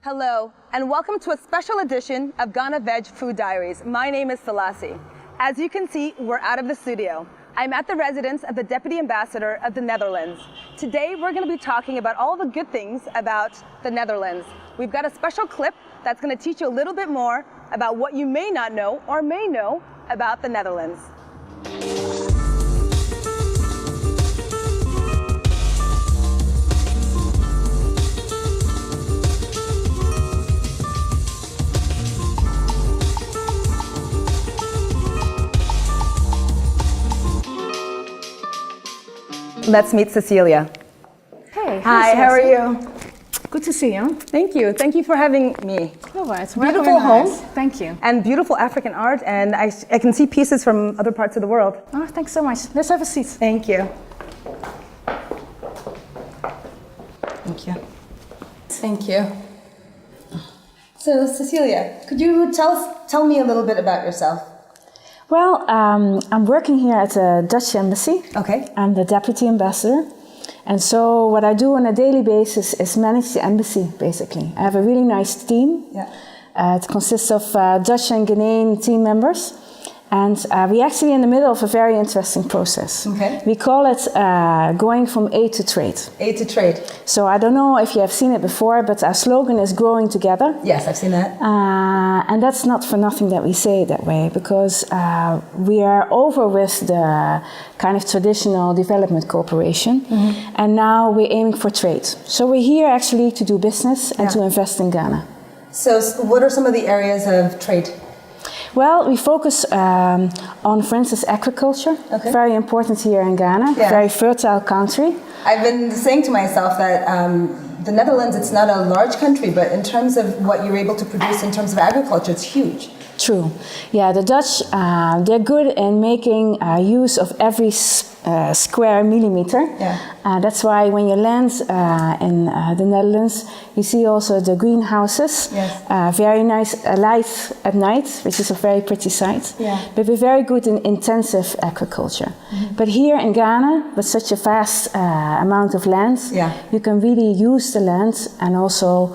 Hello, and welcome to a special edition of GhanaVeg Food Diaries. My name is Selassie. As you can see, we're out of the studio. I'm at the residence of the Deputy Ambassador of the Netherlands. Today, we're going to be talking about all the good things about the Netherlands. We've got a special clip that's going to teach you a little bit more about what you may not know or may know about the Netherlands. Let's meet Cecilia. Hey. Hi, how are you? Good to see you. Thank you. Thank you for having me. You're right. Beautiful home. Nice. Thank you. And beautiful African art, and I can see pieces from other parts of the world. Oh, thanks so much. Let's have a seat. Thank you. Thank you. Thank you. So, Cecilia, could you tell me a little bit about yourself? Well, I'm working here at the Dutch Embassy. Okay. I'm the Deputy Ambassador. And so what I do on a daily basis is manage the embassy, basically. I have a really nice team. Yeah. It consists of Dutch and Ghanaian team members. And we're actually in the middle of a very interesting process. Okay. We call it going from aid to trade. Aid to trade. So I don't know if you have seen it before, but our slogan is growing together. Yes, I've seen that. And that's not for nothing that we say it that way, because we are over with the kind of traditional development cooperation, and now we're aiming for trade. So we're here actually to do business and to invest in Ghana. So what are some of the areas of trade? Well, we focus on, for instance, agriculture. Okay. Very important here in Ghana. Yeah. Very fertile country. I've been saying to myself that the Netherlands, it's not a large country, but in terms of what you're able to produce in terms of agriculture, it's huge. True. Yeah, the Dutch, they're good in making use of every square millimeter. Yeah. That's why when you land in the Netherlands, you see also the greenhouses. Yes. Very nice light at night, which is a very pretty sight. Yeah. But we're very good in intensive agriculture. But here in Ghana, with such a vast amount of land, you can really use the land and also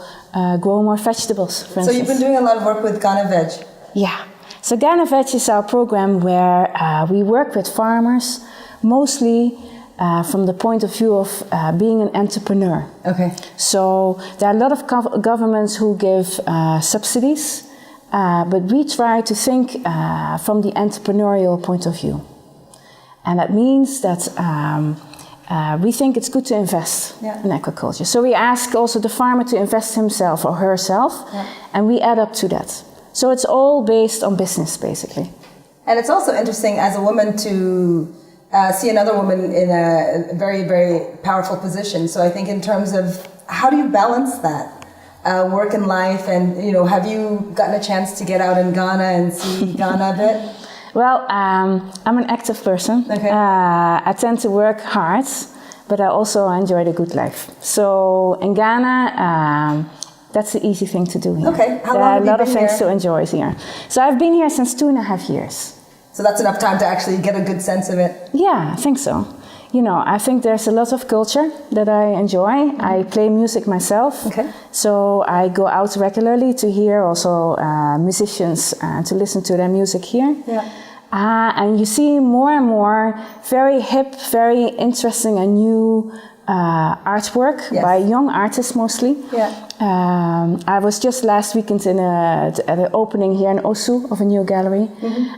grow more vegetables, for instance. So you've been doing a lot of work with GhanaVeg. Yeah. So GhanaVeg is our program where we work with farmers, mostly from the point of view of being an entrepreneur. Okay. So there are a lot of governments who give subsidies, but we try to think from the entrepreneurial point of view. And that means that we think it's good to invest in agriculture. So we ask also the farmer to invest himself or herself, and we add up to that. So it's all based on business, basically. And it's also interesting as a woman to see another woman in a very, very powerful position. So I think in terms of how do you balance that work and life, and have you gotten a chance to get out in Ghana and see Ghana a bit? Well, I'm an active person. Okay. I tend to work hard, but I also enjoy the good life. So in Ghana, that's the easy thing to do here. Okay. How long have you been here? There are a lot of things to enjoy here. So I've been here since 2.5 years. So that's enough time to actually get a good sense of it? Yeah, I think so. I think there's a lot of culture that I enjoy. I play music myself. Okay. So I go out regularly to hear also musicians to listen to their music here. Yeah. And you see more and more very hip, very interesting and new artwork by young artists mostly. Yeah. I was just last weekend at the opening here in Osu of a new gallery,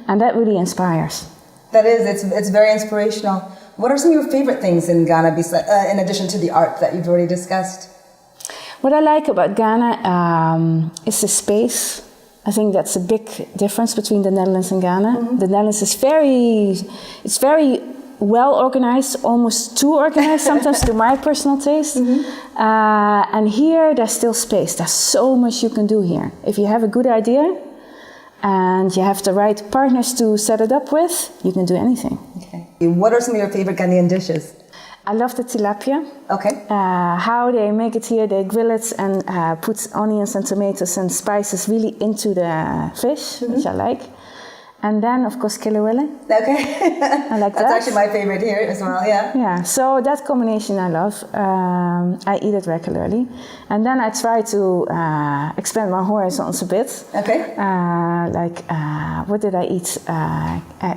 and that really inspires. That is, it's very inspirational. What are some of your favorite things in Ghana, in addition to the art that you've already discussed? What I like about Ghana is the space. I think that's a big difference between the Netherlands and Ghana. The Netherlands is very well organized, almost too organized sometimes to my personal taste. And here there's still space. There's so much you can do here. If you have a good idea and you have the right partners to set it up with, you can do anything. Okay. What are some of your favorite Ghanaian dishes? I love the tilapia. Okay. How they make it here, they grill it and put onions and tomatoes and spices really into the fish, which I like. And then, of course, killewille. Okay. I like That's that. actually my favorite here as well, yeah. Yeah, so that combination I love. I eat it regularly. And then I try to expand my horizons a bit. Okay. What did I eat?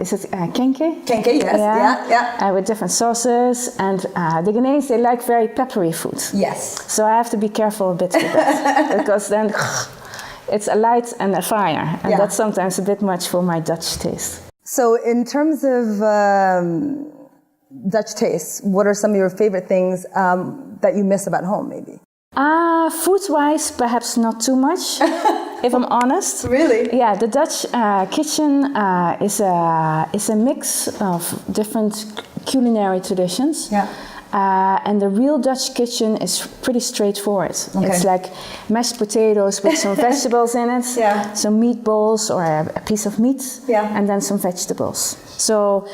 Is it kenke? Kenke, yes, yeah. With different sauces. And the Ghanaians, they like very peppery food. Yes. So I have to be careful a bit with that. Because then it's a light and a fire. And that's sometimes a bit much for my Dutch taste. So in terms of Dutch tastes, what are some of your favorite things that you miss about home, maybe? Food-wise, perhaps not too much, if I'm honest. Really? Yeah, the Dutch kitchen is a mix of different culinary traditions. Yeah. And the real Dutch kitchen is pretty straightforward. Okay. It's like mashed potatoes with some vegetables in it, some meatballs or a piece of meat, and then some vegetables. So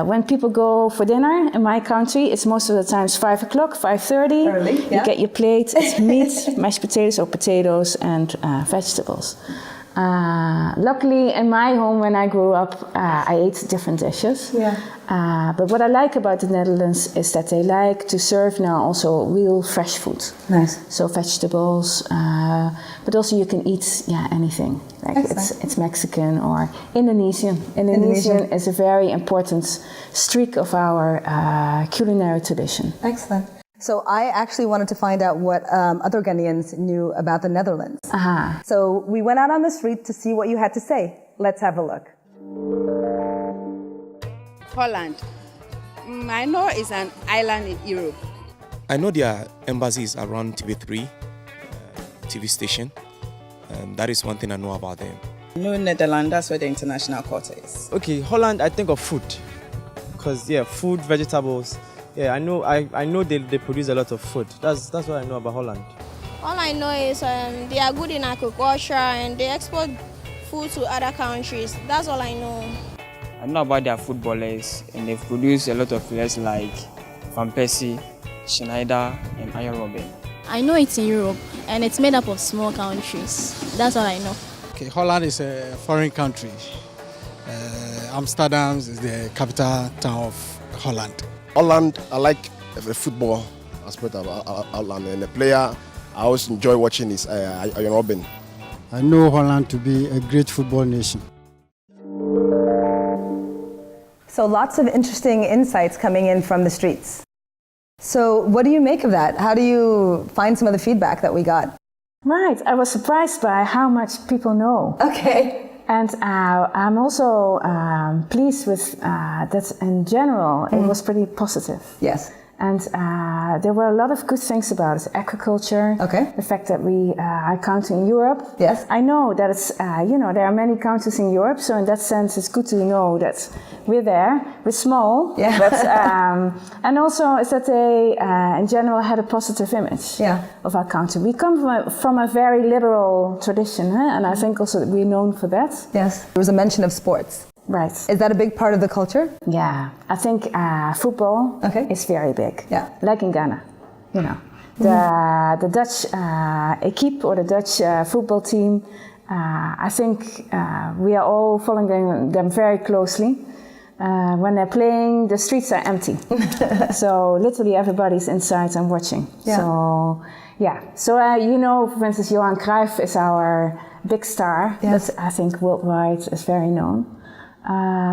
when people go for dinner in my country, it's most of the times 5 o'clock, 5:30. Early, You get your plate, it's meat, mashed potatoes or potatoes and vegetables. Luckily, in my home, when I grew up, I ate different dishes. Yeah. But what I like about the Netherlands is that they like to serve now also real fresh food. Nice. So vegetables, but also you can eat anything. Like it's Mexican or Indonesian. Indonesian is a very important streak of our culinary tradition. Excellent. So I actually wanted to find out what other Ghanaians knew about the Netherlands. So we went out on the street to see what you had to say. Let's have a look. Holland. I know it's an island in Europe. I know there are embassies around TV3, TV station. That is one thing I know about them. I know Netherlands, that's where the international court is. Okay, Holland, I think of food. Because, food, vegetables. Yeah, I know they produce a lot of food. That's what I know about Holland. All I know is they are good in agriculture and they export food to other countries. That's all I know. I know about their footballers, and they've produced a lot of players like Van Persie, Schneider, and Arjen Robben. I know it's in Europe, and it's made up of small countries. That's all I know. Okay, Holland is a foreign country. Amsterdam is the capital town of Holland. Holland, I like the football aspect of Holland, and the player I always enjoy watching is Arjen Robben. I know Holland to be a great football nation. So lots of interesting insights coming in from the streets. So what do you make of that? How do you find some of the feedback that we got? Right, I was surprised by how much people know. Okay. And I'm also pleased with that in general it was pretty positive. Yes. And there were a lot of good things about it. Agriculture, the fact that we are counting in Europe. Yes. I know that it's, there are many countries in Europe, so in that sense it's good to know that we're there. We're small, but, and also is that they, in general, had a positive image of our country. We come from a very liberal tradition, and I think also that we're known for that. Yes. There was a mention of sports. Right. Is that a big part of the culture? Yeah, I think football is very big. Yeah. Like in Ghana, the Dutch equipe or the Dutch football team. I think we are all following them very closely. When they're playing, the streets are empty, so literally everybody's inside and watching. Yeah. So for instance, Johan Cruyff is our big star. Yes. That I think worldwide is very known.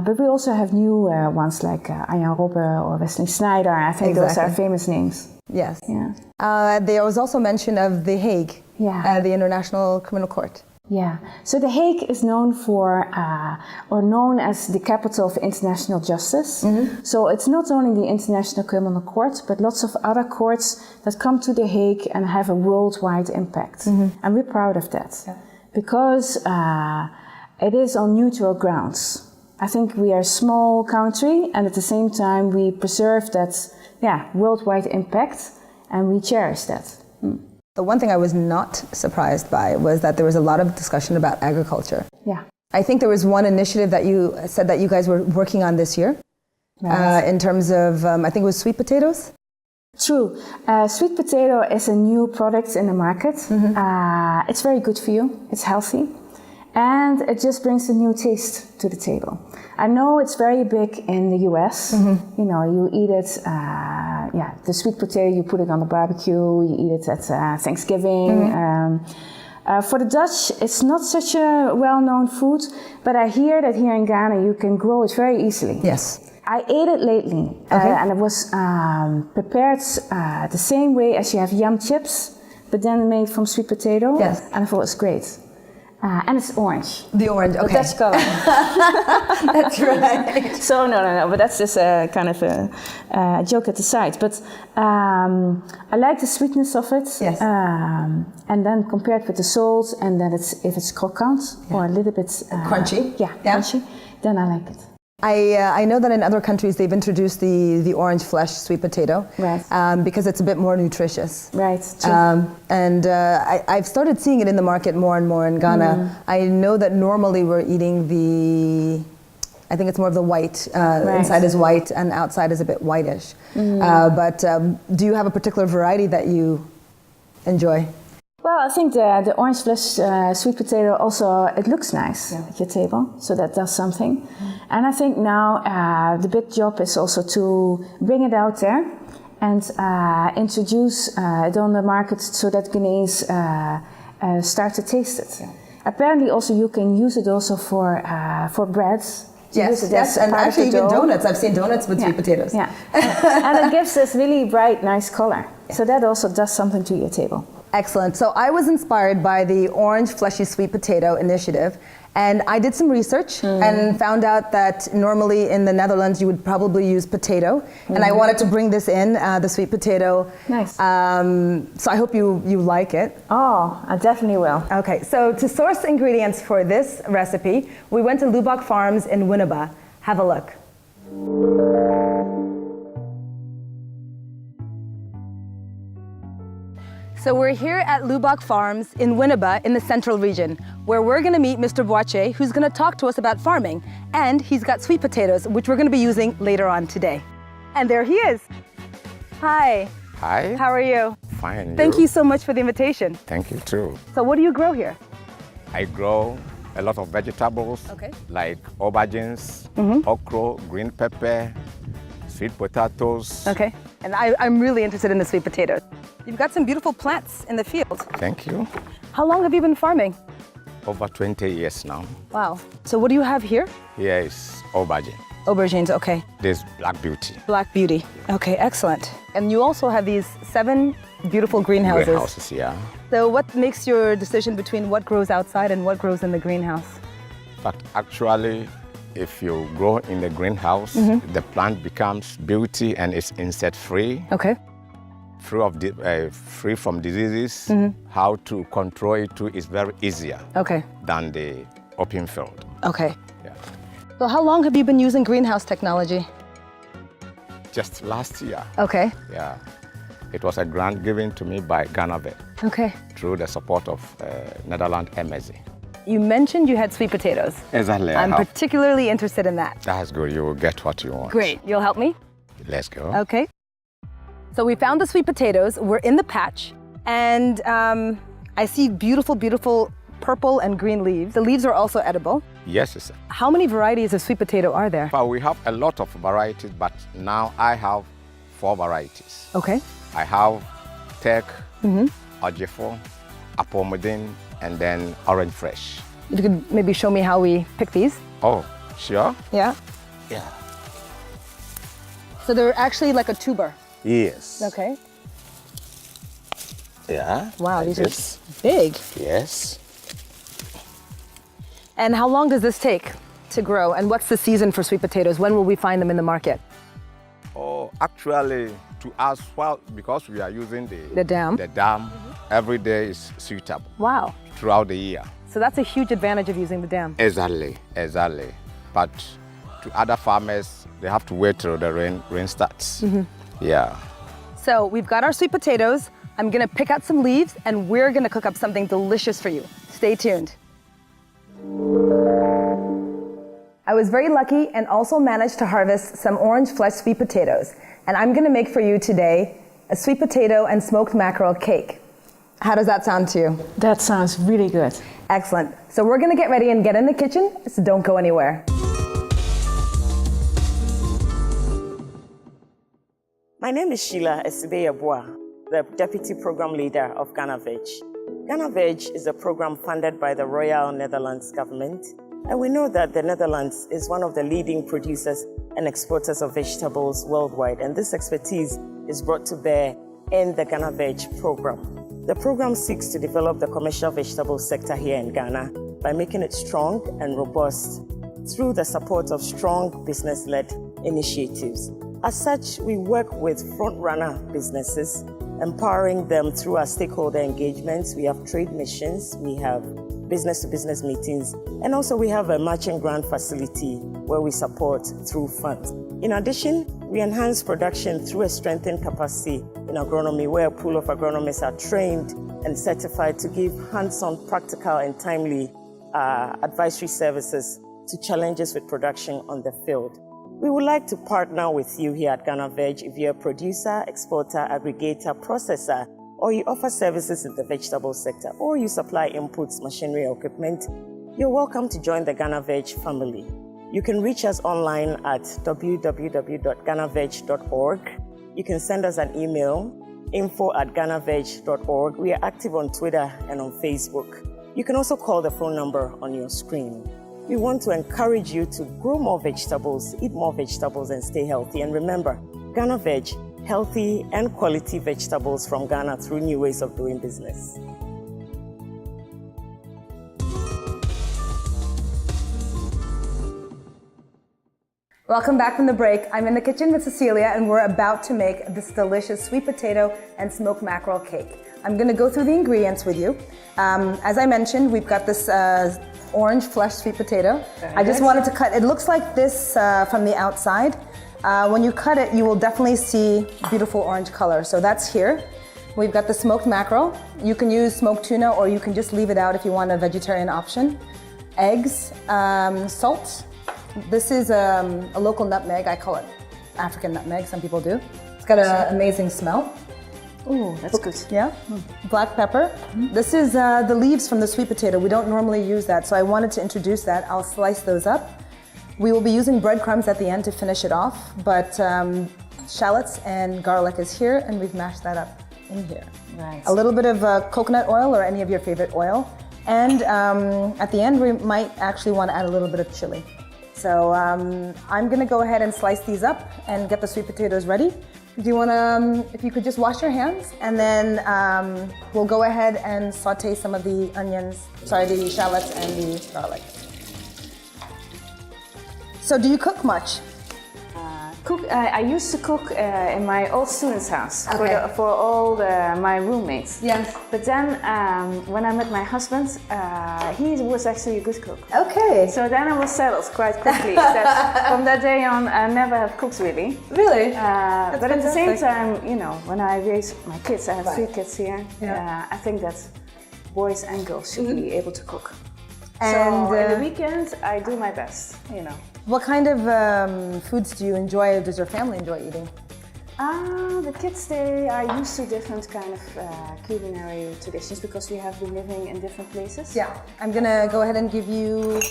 But we also have new ones like Arjen Robben or Wesley Sneijder. I think those are famous names. Yes. Yeah. There was also mention of The Hague, the International Criminal Court. Yeah. So The Hague is known for, or known as the capital of international justice. Mm-hmm. So it's not only the International Criminal Court, but lots of other courts that come to The Hague and have a worldwide impact. Mm-hmm. And we're proud of that because it is on neutral grounds. I think we are a small country, and at the same time we preserve that worldwide impact, and we cherish that. The one thing I was not surprised by was that there was a lot of discussion about agriculture. Yeah. I think there was one initiative that you said that you guys were working on this year, in terms of, I think it was sweet potatoes? True. Sweet potato is a new product in the market. Mm-hmm. It's very good for you. It's healthy. and it just brings a new taste to the table. I know it's very big in the US. You know, you eat it, the sweet potato, you put it on the barbecue, you eat it at Thanksgiving. For the Dutch, it's not such a well-known food, but I hear that here in Ghana you can grow it very easily. Yes. I ate it lately, and it was prepared the same way as you have yam chips, but then made from sweet potato. Yes. And I thought it was great. And it's orange. The orange, okay. The Dutch color. That's right. So no, but that's just a kind of a joke at the side. But I like the sweetness of it. Yes. And then compared with the salt, and then if it's croquant or a little bit crunchy. Crunchy, then I like it. I know that in other countries they've introduced the orange flesh sweet potato, right? Because it's a bit more nutritious, right? And I've started seeing it in the market more and more in Ghana. I know that normally we're eating I think it's more of the white. Inside is white and outside is a bit whitish. But do you have a particular variety that you enjoy? Well, I think the orange flesh sweet potato also, it looks nice at your table, so that does something. And I think now the big job is also to bring it out there and introduce it on the market so that Ghanaians start to taste it. Apparently also you can use it also for breads. Yes, and actually even donuts. I've seen donuts with sweet potatoes. Yeah, and it gives this really bright, nice color. So that also does something to your table. Excellent. So I was inspired by the Orange Fleshy Sweet Potato Initiative, and I did some research and found out that normally in the Netherlands you would probably use potato, and I wanted to bring this in, the sweet potato. Nice. So I hope you like it. Oh, I definitely will. Okay, so to source ingredients for this recipe, we went to Lubbock Farms in Winneba. Have a look. So we're here at Lubbock Farms in Winneba in the Central Region, where we're going to meet Mr. Boache, who's going to talk to us about farming. And he's got sweet potatoes, which we're going to be using later on today. And there he is. Hi. Hi. How are you? Fine. Thank you so much for the invitation. Thank you too. So what do you grow here? I grow a lot of vegetables, like aubergines, okra, green pepper, sweet potatoes. Okay. And I'm really interested in the sweet potatoes. You've got some beautiful plants in the field. Thank you. How long have you been farming? Over 20 years now. Wow. So what do you have here? Here is aubergine. Aubergines, okay. This Black Beauty. Black Beauty. Okay, excellent. And you also have these 7 beautiful greenhouses. Greenhouses, yeah. So what makes your decision between what grows outside and what grows in the greenhouse? But actually, if you grow in the greenhouse, the plant becomes beauty and it's insect-free. Okay. Free from diseases. How to control it too is very easier than the open field. Okay. Yeah. So how long have you been using greenhouse technology? Just last year. Okay. Yeah. It was a grant given to me by GhanaVeg. Okay. Through the support of Netherlands Embassy. You mentioned you had sweet potatoes. Exactly. I'm particularly interested in that. That's good. You will get what you want. Great. You'll help me? Let's go. Okay. So we found the sweet potatoes. We're in the patch, and I see beautiful, beautiful purple and green leaves. The leaves are also edible. Yes, sir. How many varieties of sweet potato are there? Well, we have a lot of varieties, but now I have 4 varieties. Okay. I have Tech, Ojifo, Apomodin, and then Orange Fresh. You could maybe show me how we pick these? Oh, sure. Yeah? Yeah. So they're actually like a tuber? Yes. Okay. Yeah. Wow, like these this. are big. Yes. And how long does this take to grow? And what's the season for sweet potatoes? When will we find them in the market? Oh, actually, to us, well, because we are using the dam, every day is suitable. Wow. Throughout the year. So that's a huge advantage of using the dam. Exactly, exactly. But to other farmers, they have to wait till the rain starts. Yeah. So we've got our sweet potatoes. I'm gonna pick out some leaves and we're gonna cook up something delicious for you. Stay tuned. I was very lucky and also managed to harvest some orange flesh sweet potatoes. And I'm gonna make for you today a sweet potato and smoked mackerel cake. How does that sound to you? That sounds really good. Excellent. So we're gonna get ready and get in the kitchen, so don't go anywhere. My name is Sheila Esibe-Yabua, the Deputy Program Leader of GhanaVeg. GhanaVeg is a program funded by the Royal Netherlands government, and we know that the Netherlands is one of the leading producers and exporters of vegetables worldwide, and this expertise is brought to bear in the GhanaVeg program. The program seeks to develop the commercial vegetable sector here in Ghana by making it strong and robust through the support of strong business-led initiatives. As such, we work with front-runner businesses, empowering them through our stakeholder engagements. We have trade missions, we have business-to-business meetings, and also we have a matching grant facility where we support through funds. In addition, we enhance production through a strengthened capacity in agronomy, where a pool of agronomists are trained and certified to give hands-on, practical, and timely advisory services to challenges with production on the field. We would like to partner with you here at GhanaVeg if you're a producer, exporter, aggregator, processor, or you offer services in the vegetable sector, or you supply inputs, machinery, or equipment. You're welcome to join the GhanaVeg family. You can reach us online at www.ghanaveg.org. You can send us an email, info@ghanaveg.org. We are active on Twitter and on Facebook. You can also call the phone number on your screen. We want to encourage you to grow more vegetables, eat more vegetables, and stay healthy. And remember, GhanaVeg, healthy and quality vegetables from Ghana through new ways of doing business. Welcome back from the break. I'm in the kitchen with Cecilia, and we're about to make this delicious sweet potato and smoked mackerel cake. I'm gonna go through the ingredients with you. As I mentioned, we've got this orange flesh sweet potato. I just wanted to cut, it looks like this from the outside. When you cut it, you will definitely see beautiful orange color. So that's here. We've got the smoked mackerel. You can use smoked tuna, or you can just leave it out if you want a vegetarian option. Eggs, salt. This is a local nutmeg. I call it African nutmeg, some people do. It's got an amazing smell. Ooh, that's good. Yeah. Black pepper. This is the leaves from the sweet potato. We don't normally use that, so I wanted to introduce that. I'll slice those up. We will be using breadcrumbs at the end to finish it off, but shallots and garlic is here, and we've mashed that up in here. Right. A little bit of coconut oil or any of your favorite oil. And at the end, we might actually want to add a little bit of chili. So I'm gonna go ahead and slice these up and get the sweet potatoes ready. Do you wanna, if you could just wash your hands, and then we'll go ahead and saute some of the onions, the shallots and the garlic. So do you cook much? I used to cook in my old student's house for all my roommates. Yes. But then when I met my husband, he was actually a good cook. Okay. So then I was settled quite quickly. From that day on, I never have cooked really. Really? But at the same time, you know, when I raise my kids, I have 3 kids here. I think that boys and girls should be able to cook. And so in the weekend, I do my best, you know. What kind of foods do you enjoy, or does your family enjoy eating? The kids, they are used to different kind of culinary traditions because we have been living in different places. Yeah, I'm gonna go ahead and give you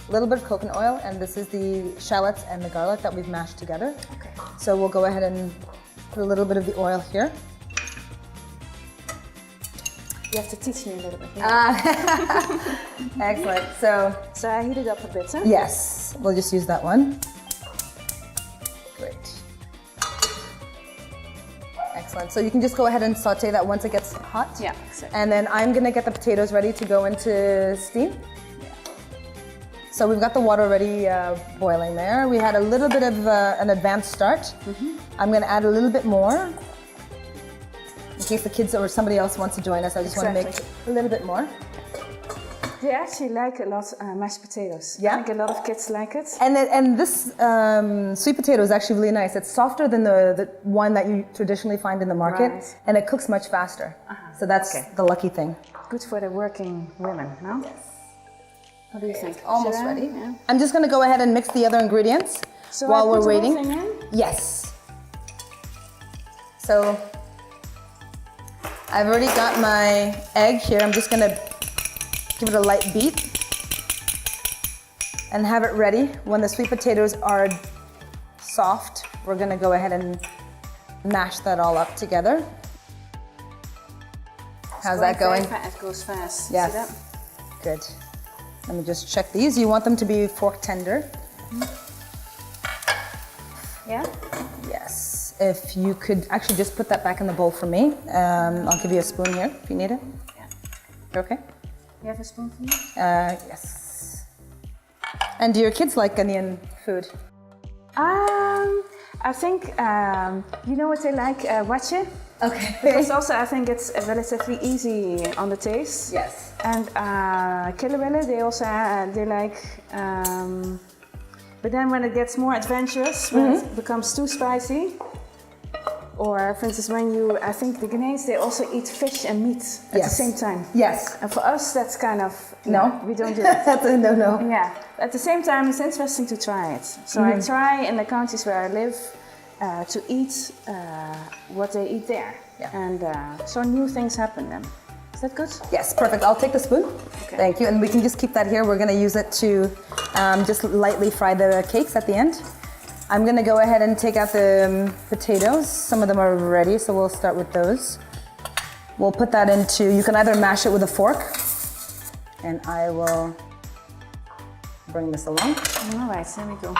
a little bit of coconut oil, and this is the shallots and the garlic that we've mashed together. Okay. So we'll go ahead and put a little bit of the oil here. You have to teach me a little bit. Excellent. So I heat it up a bit, huh? Yes, we'll just use that one. Great. Excellent. So you can just go ahead and saute that once it gets hot. Yeah, exactly. And then I'm gonna get the potatoes ready to go into steam. So we've got the water already boiling there. We had a little bit of an advanced start. I'm gonna add a little bit more. In case the kids or somebody else wants to join us, I just want to make a little bit more. They actually like a lot mashed potatoes. Yeah? I think a lot of kids like it. And this sweet potato is actually really nice. It's softer than the one that you traditionally find in the market, and it cooks much faster. So that's the lucky thing. Good for the working women, no? Yes. What do you think? Almost ready. Yeah. I'm just going to go ahead and mix the other ingredients while we're waiting. The whole thing in? Yes. So I've already got my egg here. I'm just going to give it a light beat, and have it ready. When the sweet potatoes are soft, we're gonna go ahead and mash that all up together. How's that going? It goes fast. Yes. See that? Good. Let me just check these. You want them to be fork tender. Yeah? Yes. If you could actually just put that back in the bowl for me. I'll give you a spoon here if you need it. Yeah. Okay? You have a spoon for me? Yes. And do your kids like Ghanaian food? I think, you know what they like? Wache. Okay. Because also I think it's relatively easy on the taste. Yes. And Kilawele, they also they like, but then when it gets more adventurous, when it becomes too spicy, or for instance when you, I think the Ghanaians, they also eat fish and meat at the same time. Yes. And for us that's kind of, no, we don't do that. That's a no-no. Yeah. At the same time it's interesting to try it. So I try in the countries where I live to eat what they eat there. Yeah. And so new things happen then. Is that good? Yes, perfect. I'll take the spoon. Okay. Thank you. And we can just keep that here. We're going to use it to just lightly fry the cakes at the end. I'm going to go ahead and take out the potatoes. Some of them are ready, so we'll start with those. We'll put that into, you can either mash it with a fork, and I will bring this along. All right, there we go.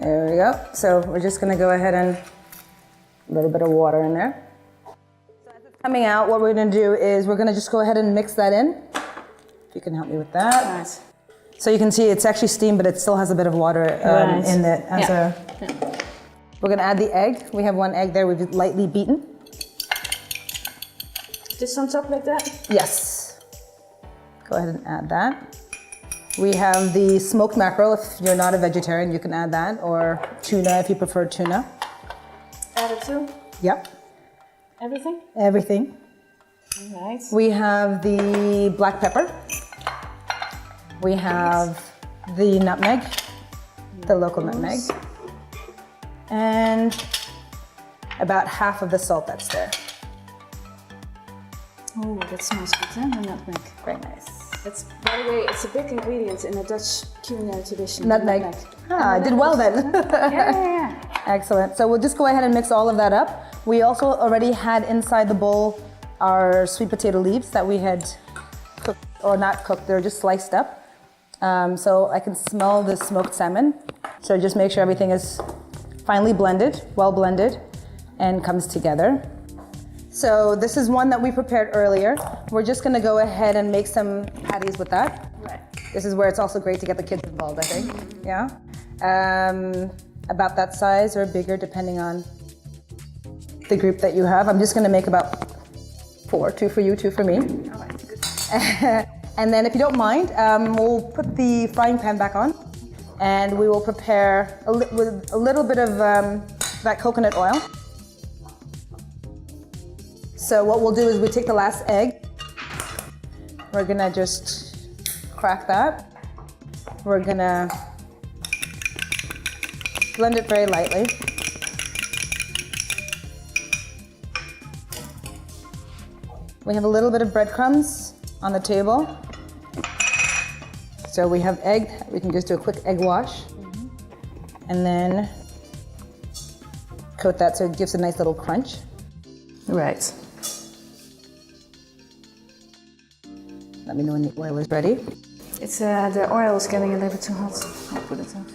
There we go. So we're just going to go ahead and a little bit of water in there. So as it's coming out, what we're going to do is we're going to just go ahead and mix that in. If you can help me with that. Right. So you can see it's actually steamed, but it still has a bit of water in it. We're going to add the egg. We have one egg there we've lightly beaten. Just on top like that? Yes. Go ahead and add that. We have the smoked mackerel. If you're not a vegetarian, you can add that, or tuna if you prefer tuna. Add it too? Yep. Everything? Everything. All right. We have the black pepper. We have the nutmeg, the local nutmeg, and about half of the salt that's there. Oh, that smells good, huh? The nutmeg. Very nice. It's, by the way, it's a big ingredient in the Dutch culinary tradition. Nutmeg. Ah, I did well then. Yeah. Excellent. So we'll just go ahead and mix all of that up. We also already had inside the bowl our sweet potato leaves that we had cooked, or not cooked, they're just sliced up. So I can smell the smoked salmon. So just make sure everything is finely blended, well blended, and comes together. So this is one that we prepared earlier. We're just gonna go ahead and make some patties with that. Right. This is where it's also great to get the kids involved, I think. Yeah. About that size or bigger, depending on the group that you have. I'm just gonna make about 4, 2 for you, 2 for me. All right, good. And then if you don't mind, we'll put the frying pan back on, and we will prepare with a little bit of that coconut oil. So what we'll do is we take the last egg. We're gonna just crack that. We're gonna blend it very lightly. We have a little bit of breadcrumbs on the table. So we have egg. We can just do a quick egg wash. And then coat that so it gives a nice little crunch. Right. Let me know when the oil is ready. It's the oil is getting a little bit too hot. I'll put it off.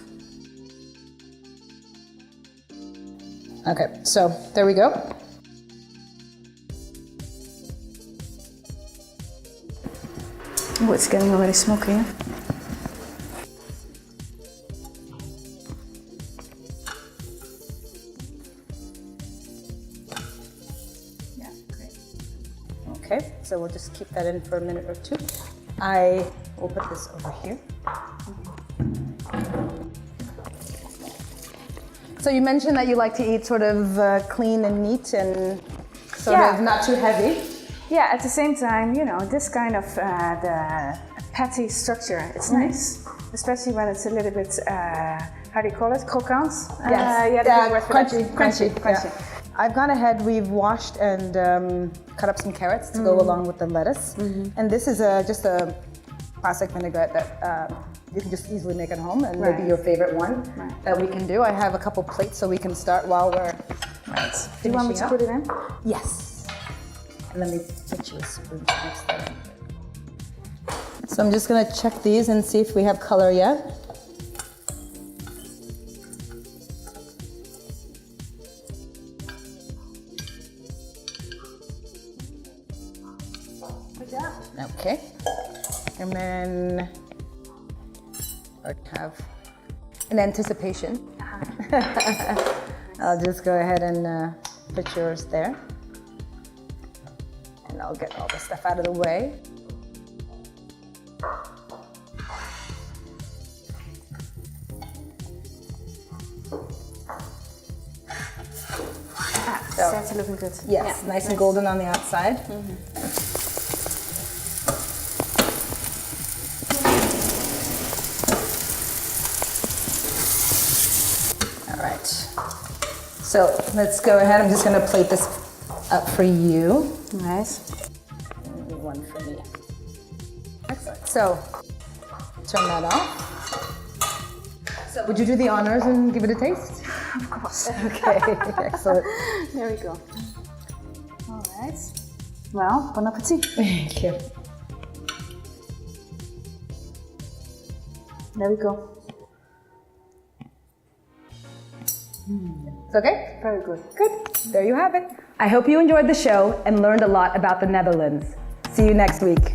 Okay, so there we go. Oh, it's getting already smoky, yeah? Yeah, great. Okay, so we'll just keep that in for a minute or two. I will put this over here. So you mentioned that you like to eat sort of clean and neat and sort of not too heavy. Yeah, at the same time, you know, this kind of the patty structure, it's nice. Especially when it's a little bit, how do you call it, croquant? Yes, yeah, crunchy. crunchy. I've gone ahead, we've washed and cut up some carrots to go along with the lettuce. And this is just a classic vinaigrette that you can just easily make at home, and maybe your favorite one that we can do. I have a couple plates so we can start while we're Do you want me to put it in? Yes. And let me get you a spoon to mix that in. So I'm just gonna check these and see if we have color yet. Okay. And then I have an anticipation. I'll just go ahead and put yours there. And I'll get all the stuff out of the way. So, That's looking good. yes, nice and golden on the outside. All right. So let's go ahead. I'm just going to plate this up for you. Nice. And one for me. Excellent. So turn that off. So would you do the honors and give it a taste? Of course. Okay, excellent. There we go. All right. Well, bon appetit. Thank you. There we go. It's okay? Very good. Good. There you have it. I hope you enjoyed the show and learned a lot about the Netherlands. See you next week.